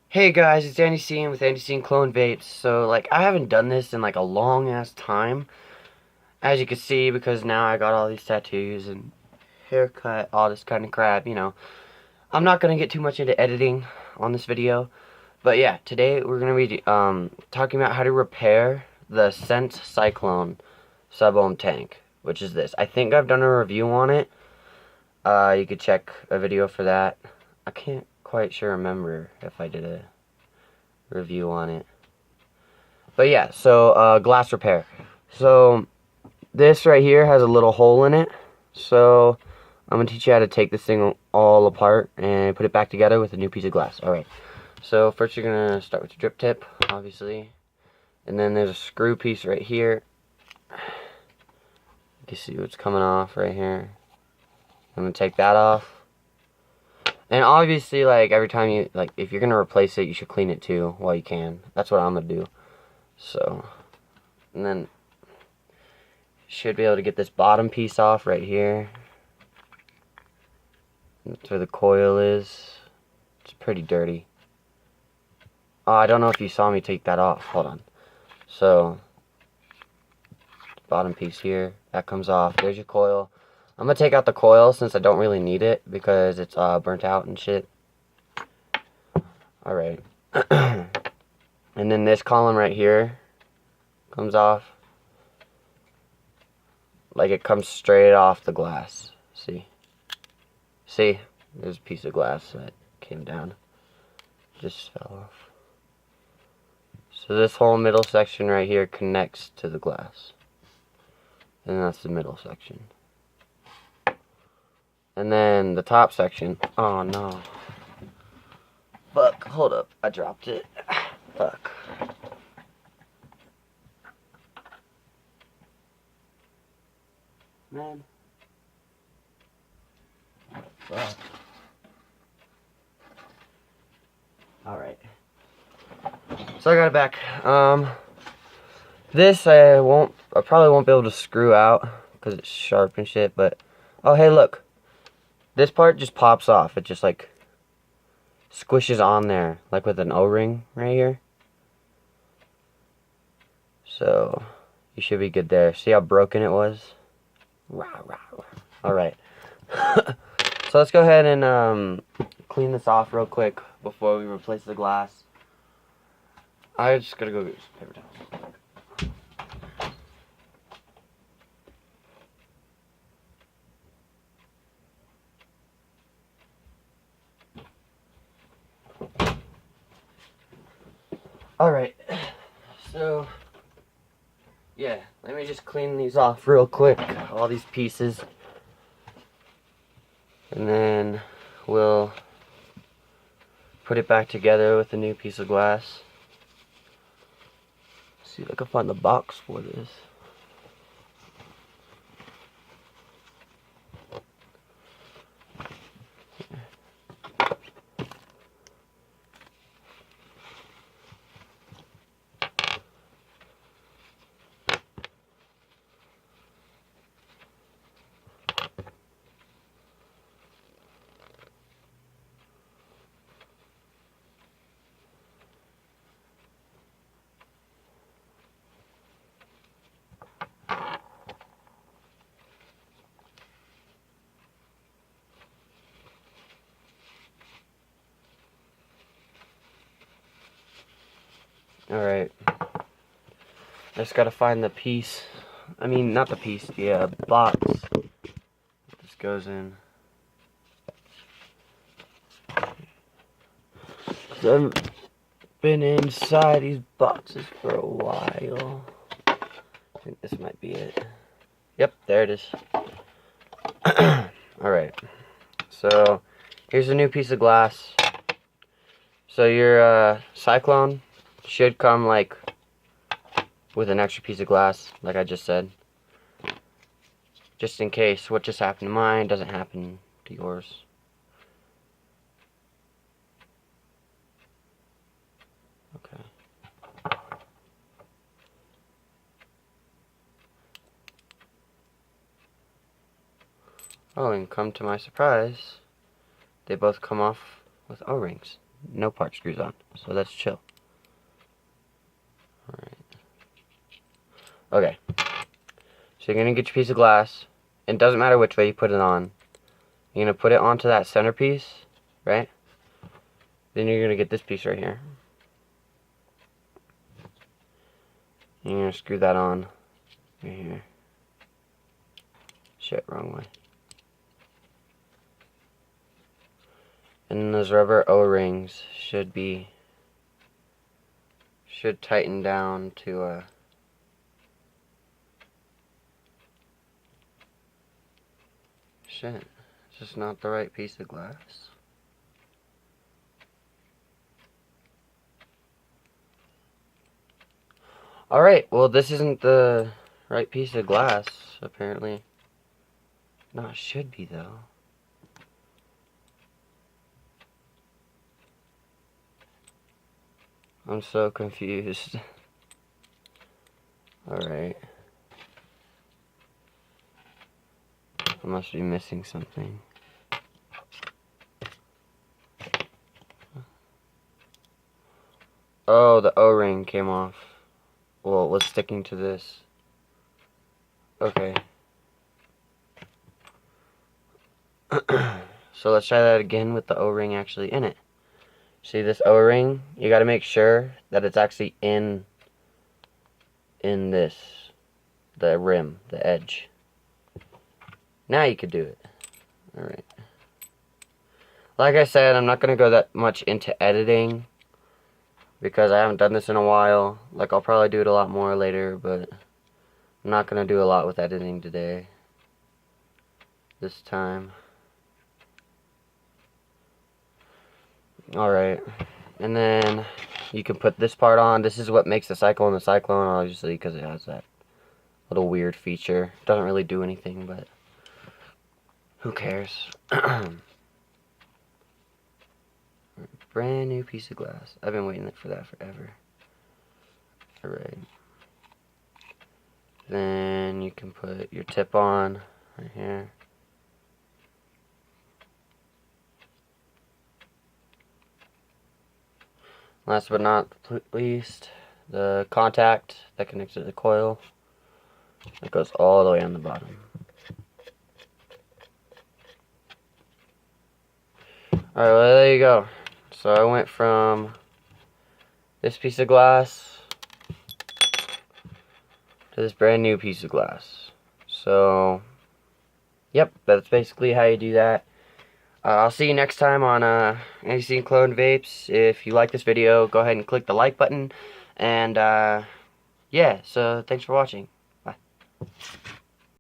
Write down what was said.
Hey guys, it's Andy C with Andy C Clone Vapes. So I haven't done this in a long ass time, as you can see, because now I got all these tattoos and haircut, all this kind of crap. I'm not gonna get too much into editing on this video, but yeah, today we're gonna be talking about how to repair the Sense Cyclone sub-ohm tank, which is this. I think I've done a review on it. You could check a video for that. I can't quite sure remember if I did a review on it. But yeah, so glass repair. So this right here has a little hole in it. So I'm going to teach you how to take this thing all apart and put it back together with a new piece of glass. Alright, so first you're going to start with your drip tip, obviously. And then there's a screw piece right here. You can see what's coming off right here. I'm going to take that off. And obviously, every time you, if you're going to replace it, you should clean it too while you can. That's what I'm going to do. So, and then you should be able to get this bottom piece off right here. That's where the coil is. It's pretty dirty. Oh, I don't know if you saw me take that off. Hold on. So, bottom piece here, that comes off. There's your coil. I'm going to take out the coil since I don't really need it because it's burnt out and shit. Alright. And then this column right here comes off. It comes straight off the glass. See? There's a piece of glass that came down. Just fell off. So this whole middle section right here connects to the glass. And that's the middle section. And then the top section. Oh no. Fuck, hold up. I dropped it. Fuck. Man. Fuck. Alright. So I got it back. This I probably won't be able to screw out because it's sharp and shit, but oh hey look. This part just pops off. It just squishes on there with an O-ring right here. So you should be good there. See how broken it was? Alright. So let's go ahead and clean this off real quick before we replace the glass. I just gotta go get some paper towels. Alright, so yeah, let me just clean these off real quick, all these pieces, and then we'll put it back together with a new piece of glass. See if I can find the box for this. Alright. I just gotta find the piece. I mean, not the piece, the box. This goes in. So I've been inside these boxes for a while. I think this might be it. Yep, there it is. Alright. So, here's a new piece of glass. So your Cyclone should come with an extra piece of glass, like I just said. Just in case what just happened to mine doesn't happen to yours. Okay. Oh, and come to my surprise, they both come off with O-rings. no part screws on, so that's chill. Alright. Okay. So you're going to get your piece of glass. It doesn't matter which way you put it on. You're going to put it onto that centerpiece, right? Then you're going to get this piece right here. And you're going to screw that on right here. Shit, wrong way. And those rubber O-rings should tighten down to shit, it's just not the right piece of glass. Alright, well this isn't the right piece of glass, apparently. No, it should be though. I'm so confused. Alright. I must be missing something. Oh, the O-ring came off. Well, it was sticking to this. Okay. So let's try that again with the O-ring actually in it. See this O-ring? You gotta make sure that it's actually in this, the rim, the edge. Now you could do it. Alright. Like I said, I'm not gonna go that much into editing because I haven't done this in a while. Like, I'll probably do it a lot more later, but I'm not gonna do a lot with editing today. This time. Alright. And then you can put this part on. This is what makes the Cyclone, obviously, because it has that little weird feature. Doesn't really do anything, but who cares? Brand new piece of glass. I've been waiting for that forever. Alright. Then you can put your tip on right here. Last but not least, the contact that connects to the coil. It goes all the way on the bottom. Alright, well there you go. So I went from this piece of glass to this brand new piece of glass. So, yep, that's basically how you do that. I'll see you next time on Cyclone Vapes. If you like this video, go ahead and click the like button. And, yeah, so thanks for watching. Bye.